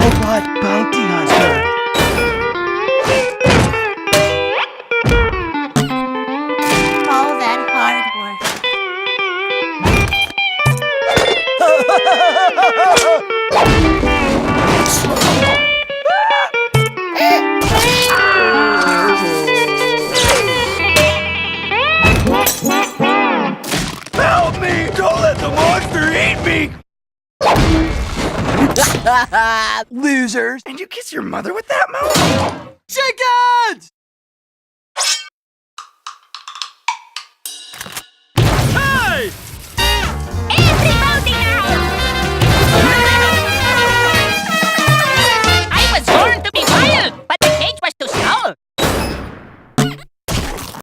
robot bounty hunter. All that hard Help me! Don't let the monster eat me! Losers! And you kiss your mother with that mouth? Chickens!